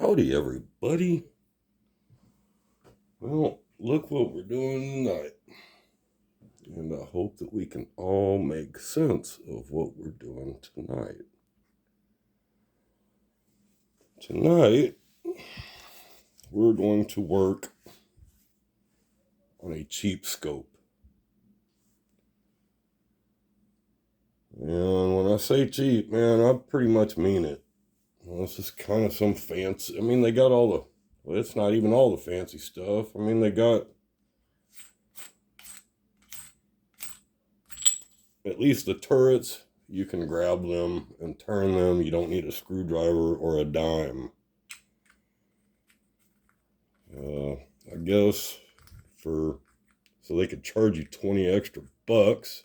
Howdy, everybody. Well, look what we're doing tonight. And I hope that we can all make sense of what we're doing tonight. Tonight, we're going to work on a cheap scope. And when I say cheap, man, I pretty much mean it. This is kind of some fancy. They got well, it's not even all the fancy stuff. They got at least the turrets. You can grab them and turn them. You don't need a screwdriver or a dime. I guess so they could charge you 20 extra bucks.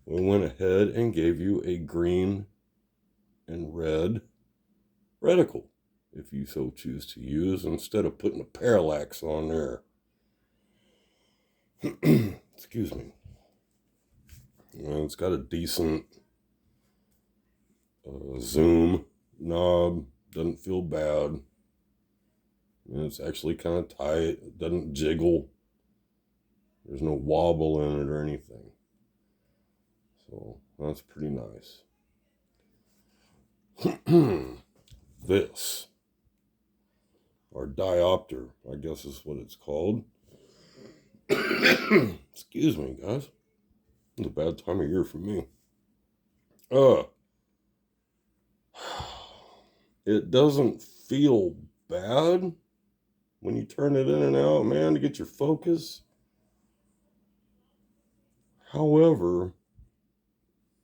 We went ahead and gave you a green and red reticle, if you so choose to use, instead of putting a parallax on there. Excuse me. It's got a decent zoom knob. Doesn't feel bad. It's actually kind of tight. It doesn't jiggle. There's no wobble in it or anything. So that's pretty nice. This, our diopter, I guess is what it's called. Excuse me, guys. It's a bad time of year for me. It doesn't feel bad when you turn it in and out, man, to get your focus. However,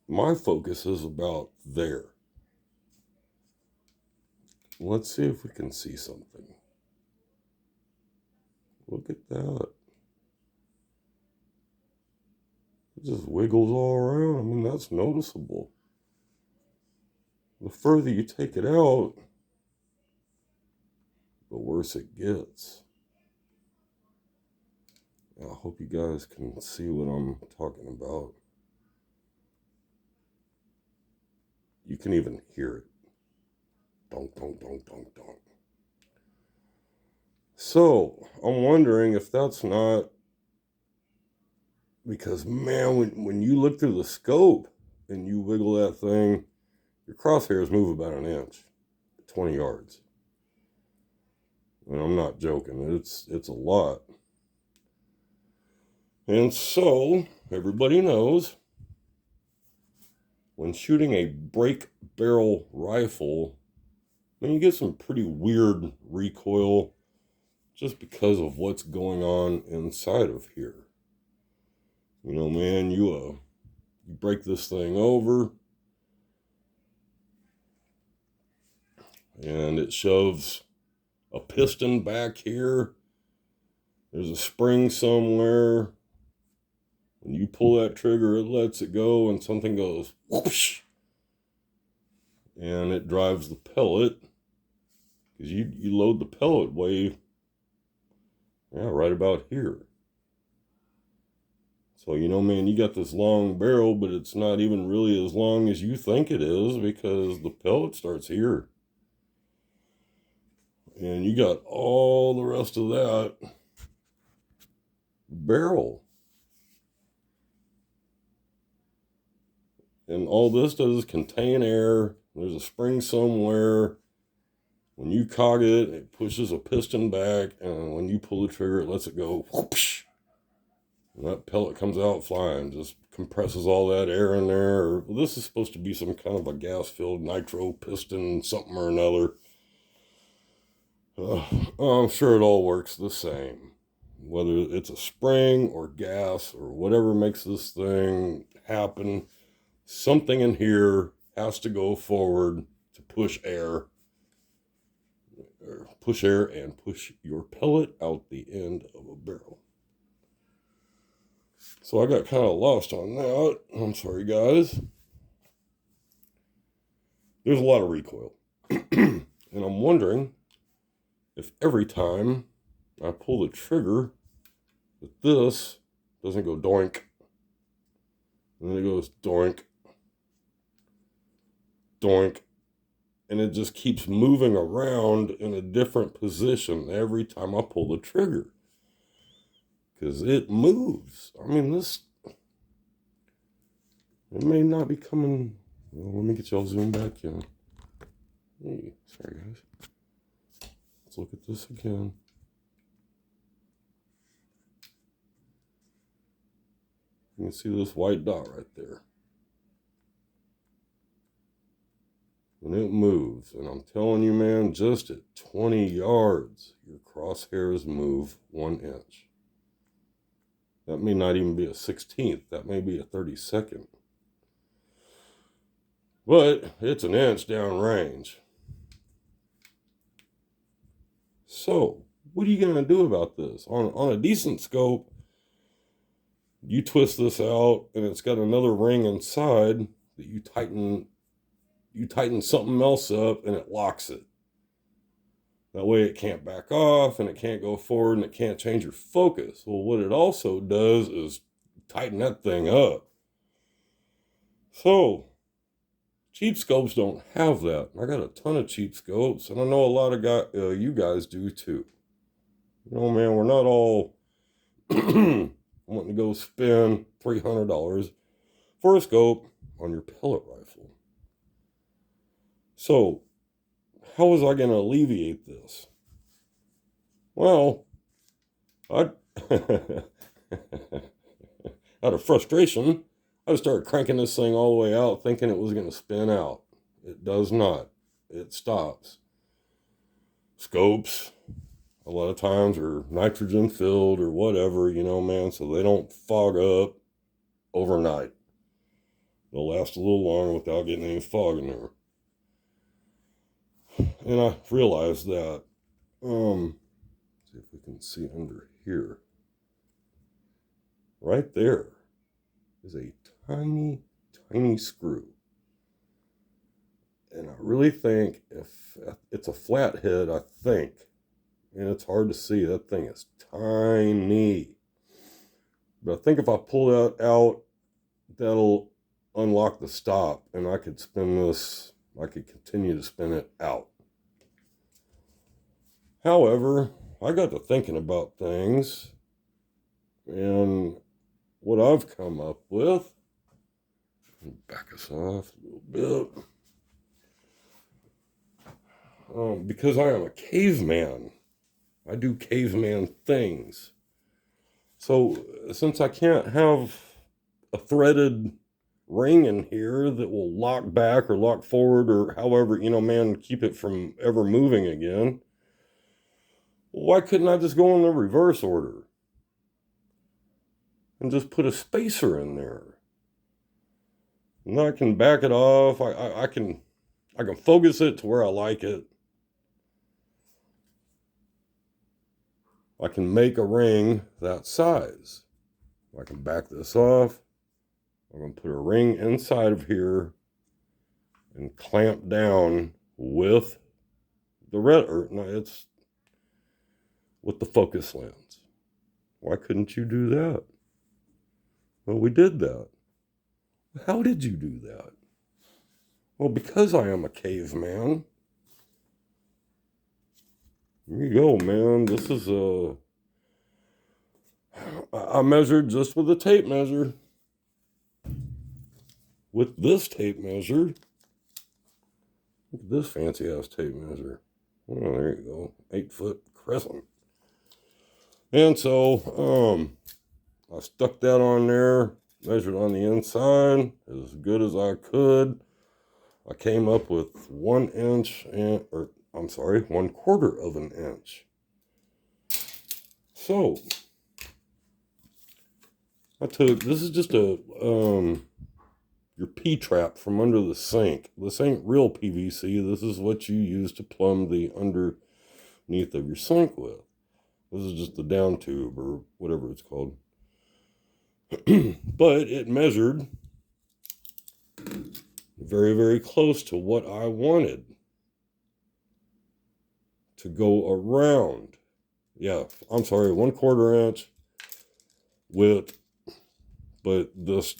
my focus is about there. Let's see if we can see something. Look at that. It just wiggles all around. That's noticeable. The further you take it out, the worse it gets. I hope you guys can see what I'm talking about. You can even hear it. Donk, donk, donk, donk, donk. So, I'm wondering if that's not because, man, when you look through the scope and you wiggle that thing, your crosshairs move about an inch, 20 yards. And I'm not joking. It's a lot. And so, everybody knows, when shooting a break barrel rifle, you get some pretty weird recoil just because of what's going on inside of here. You break this thing over, and it shoves a piston back here. There's a spring somewhere. When you pull that trigger, it lets it go, and something goes whoosh, and it drives the pellet, because you load the pellet right about here. So, you got this long barrel, but it's not even really as long as you think it is, because the pellet starts here. And you got all the rest of that barrel. And all this does is contain air. There's a spring somewhere. When you cog it, it pushes a piston back, and when you pull the trigger, it lets it go whoosh. And that pellet comes out flying, just compresses all that air in there. This is supposed to be some kind of a gas-filled nitro piston, something or another. I'm sure it all works the same. Whether it's a spring or gas or whatever makes this thing happen, something in here has to go forward to push air. Push air and push your pellet out the end of a barrel. So I got kind of lost on that. I'm sorry, guys. There's a lot of recoil. And I'm wondering if every time I pull the trigger, that this doesn't go doink. And then it goes doink, doink, and it just keeps moving around in a different position every time I pull the trigger. Because it moves. I mean, it may not be coming. Well, let me get y'all zoomed back in. Hey, sorry guys. Let's look at this again. You can see this white dot right there. And it moves. And I'm telling you, man, just at 20 yards, your crosshairs move 1 inch. That may not even be a 16th. That may be a 32nd. But it's an inch down range. So, what are you going to do about this? On a decent scope, you twist this out, and it's got another ring inside that you tighten something else up, and it locks it. That way it can't back off, and it can't go forward, and it can't change your focus. Well, what it also does is tighten that thing up. So, cheap scopes don't have that. I got a ton of cheap scopes, and I know a lot of you guys do too. You know, man, we're not all wanting to go spend $300 for a scope on your pellet rifle. So, how was I going to alleviate this? Well, out of frustration, I started cranking this thing all the way out, thinking it was going to spin out. It does not. It stops. Scopes, a lot of times, are nitrogen filled or whatever, you know, man, so they don't fog up overnight. They'll last a little longer without getting any fog in there. And I realized that. See if we can see under here. Right there is a tiny, tiny screw. And I really think if it's a flathead, I think, and it's hard to see, that thing is tiny. But I think if I pull that out, that'll unlock the stop, and I could spin this, I could continue to spin it out. However, I got to thinking about things, and what I've come up with, back us off a little bit, because I am a caveman, I do caveman things. So since I can't have a threaded ring in here that will lock back or lock forward or however, you know, man, keep it from ever moving again, why couldn't I just go in the reverse order and just put a spacer in there? And I can back it off. I can focus it to where I like it. I can make a ring that size. I can back this off. I'm going to put a ring inside of here and clamp down with the with the focus lens. Why couldn't you do that? Well, we did that. How did you do that? Well, because I am a caveman. Here you go, man. This is I measured just with a tape measure. With this tape measure. Look at this fancy ass tape measure. Oh, there you go. 8-foot crescent. And so, I stuck that on there, measured on the inside as good as I could. I came up with 1 inch, 1/4 of an inch. So, this is just your P-trap from under the sink. This ain't real PVC. This is what you use to plumb the underneath of your sink with. This is just the down tube or whatever it's called. But it measured very, very close to what I wanted to go around. Yeah, I'm sorry, 1/4 inch width, but this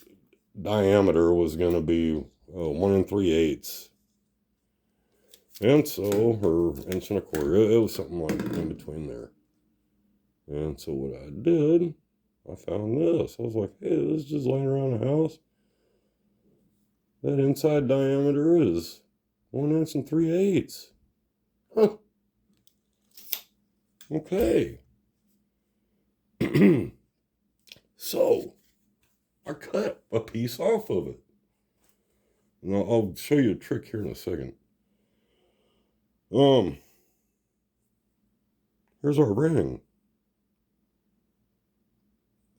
diameter was going to be 1 3/8. And so, or inch and a quarter, it was something like in between there. And so what I did, I found this. I was like, hey, this is just laying around the house. That inside diameter is 1 inch and 3/8. Huh. Okay. So, I cut a piece off of it. And I'll show you a trick here in a second. Here's our ring.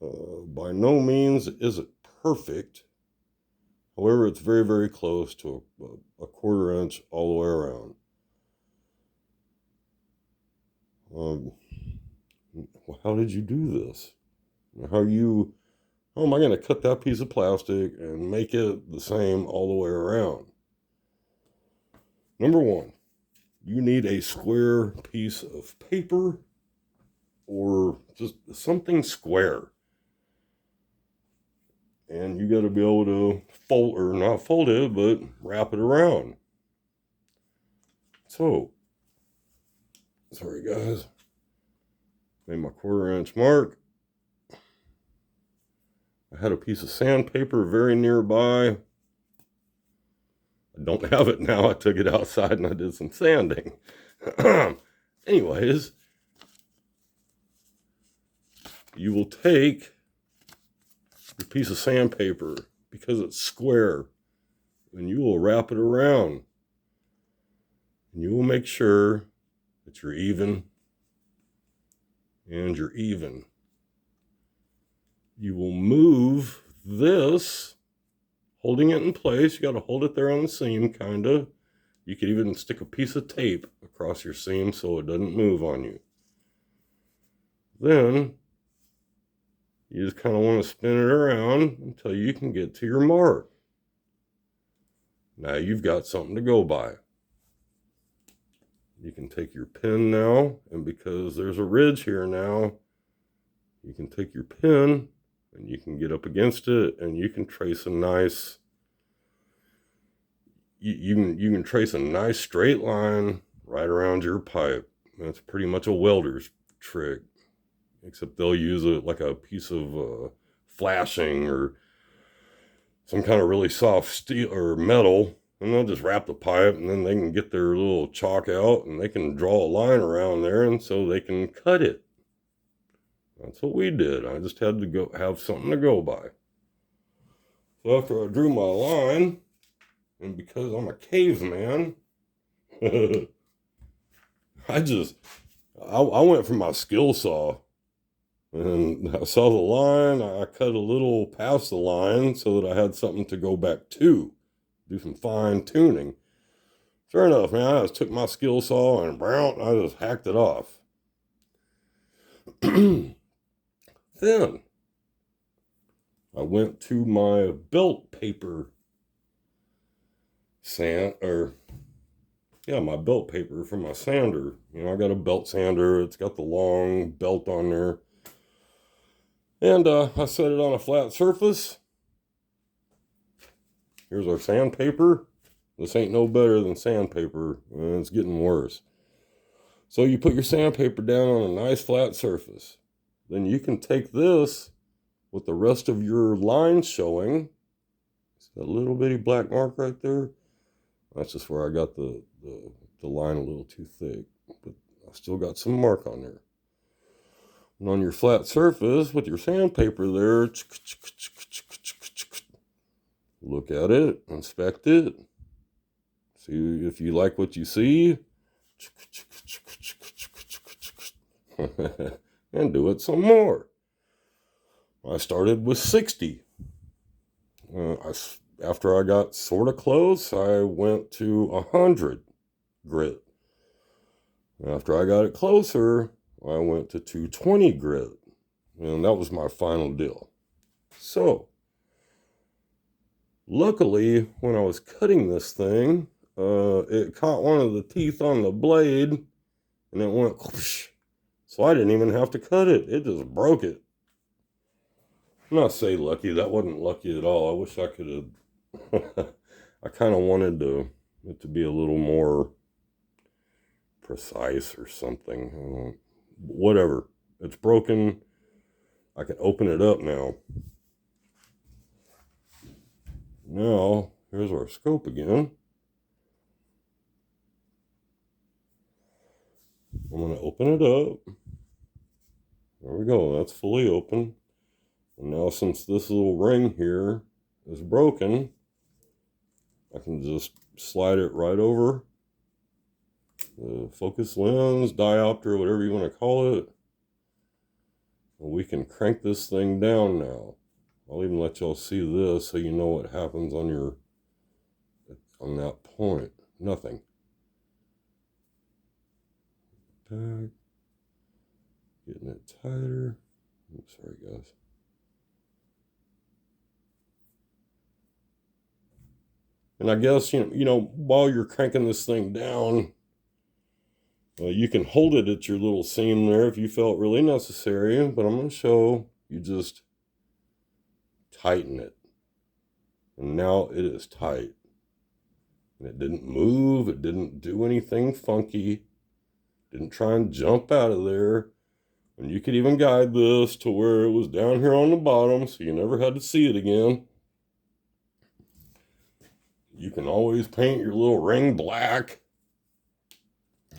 By no means is it perfect. However, it's very, very close to a 1/4 inch all the way around. How did you do this? How am I going to cut that piece of plastic and make it the same all the way around? Number one, you need a square piece of paper or just something square. And you got to be able to fold, or not fold it, but wrap it around. So, sorry guys, made my 1/4 inch mark. I had a piece of sandpaper very nearby. I don't have it now. I took it outside and I did some sanding. Anyways, you will take your piece of sandpaper, because it's square, and you will wrap it around. And you will make sure that you're even and you're even. You will move this, holding it in place. You got to hold it there on the seam, kind of. You could even stick a piece of tape across your seam so it doesn't move on you. Then you just kind of want to spin it around until you can get to your mark. Now you've got something to go by. You can take your pen now, and because there's a ridge here now, you can take your pen and you can get up against it and you can trace a nice, you can trace a nice straight line right around your pipe. That's pretty much a welder's trick, except they'll use like a piece of flashing or some kind of really soft steel or metal, and they'll just wrap the pipe, and then they can get their little chalk out and they can draw a line around there, and so they can cut it. That's what we did. I just had to go have something to go by. So after I drew my line, and because I'm a caveman, I went for my skill saw. And I saw the line, I cut a little past the line so that I had something to go back to, do some fine tuning. Sure enough, man, I just took my skill saw and I just hacked it off. Then I went to my belt paper my belt paper for my sander. I got a belt sander. It's got the long belt on there. And I set it on a flat surface. Here's our sandpaper. This ain't no better than sandpaper, and it's getting worse. So you put your sandpaper down on a nice flat surface. Then you can take this with the rest of your lines showing. See that little bitty black mark right there? That's just where I got the line a little too thick, but I still got some mark on there. And on your flat surface with your sandpaper there, look at it, inspect it, see if you like what you see, and do it some more. I started with 60. After I got sort of close, I went to 100 grit. After I got it closer, I went to 220 grit, and that was my final deal. So, luckily, when I was cutting this thing, it caught one of the teeth on the blade, and it went whoosh. So I didn't even have to cut it. It just broke it. I'm not say lucky. That wasn't lucky at all. I wish I could have. I kind of wanted it to be a little more precise or something. Whatever. It's broken. I can open it up now. Now, here's our scope again. I'm going to open it up. There we go. That's fully open. And now, since this little ring here is broken, I can just slide it right over the focus lens, diopter, whatever you want to call it. And we can crank this thing down now. I'll even let y'all see this so you know what happens on that point. Nothing. Back. Getting it tighter. I'm sorry, guys. And I guess, while you're cranking this thing down, you can hold it at your little seam there if you felt really necessary. But I'm going to show you just tighten it. And now it is tight. And it didn't move. It didn't do anything funky. Didn't try and jump out of there. And you could even guide this to where it was down here on the bottom, so you never had to see it again. You can always paint your little ring black.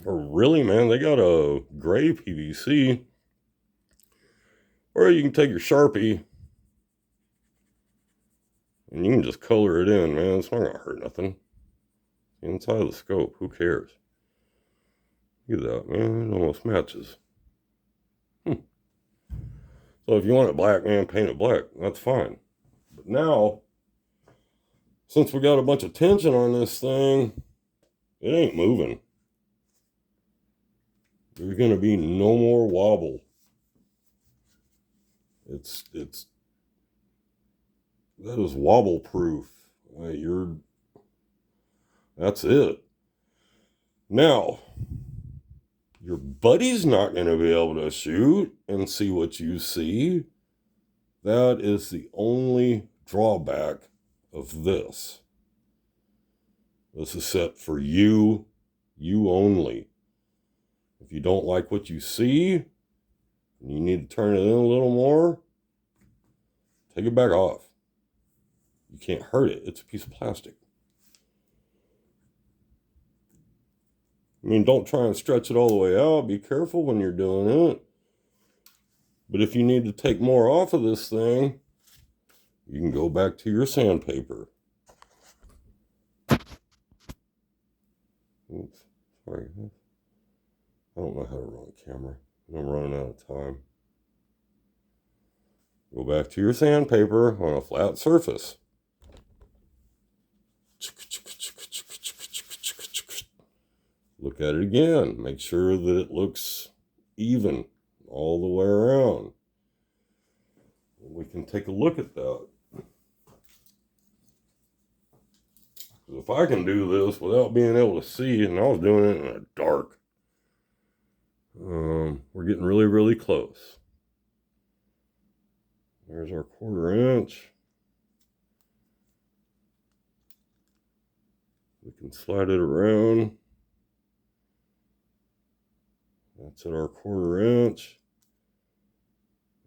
Or really, man, they got a gray PVC. Or you can take your Sharpie and you can just color it in, man. It's not going to hurt nothing. Inside of the scope, who cares? Look at that, man. It almost matches. So if you want it black, man, paint it black. That's fine. But now, since we got a bunch of tension on this thing, it ain't moving. There's going to be no more wobble. That is wobble proof. That's it. Now, your buddy's not going to be able to shoot and see what you see. That is the only drawback of this. This is set for you only. If you don't like what you see, and you need to turn it in a little more, take it back off. You can't hurt it. It's a piece of plastic. I mean, don't try and stretch it all the way out. Be careful when you're doing it. But if you need to take more off of this thing, you can go back to your sandpaper. Oops, sorry. I don't know how to run a camera. I'm running out of time. Go back to your sandpaper on a flat surface. Look at it again. Make sure that it looks even all the way around. We can take a look at that. If I can do this without being able to see, and I was doing it in the dark, we're getting really, really close. There's our 1/4 inch. We can slide it around. That's at our 1/4 inch.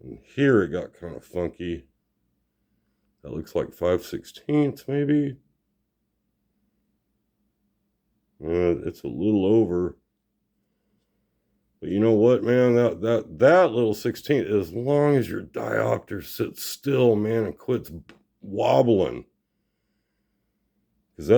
And here it got kind of funky. That looks like 5/16 maybe. It's a little over. But you know what, man? That little 16, as long as your diopter sits still, man, and quits wobbling. Because that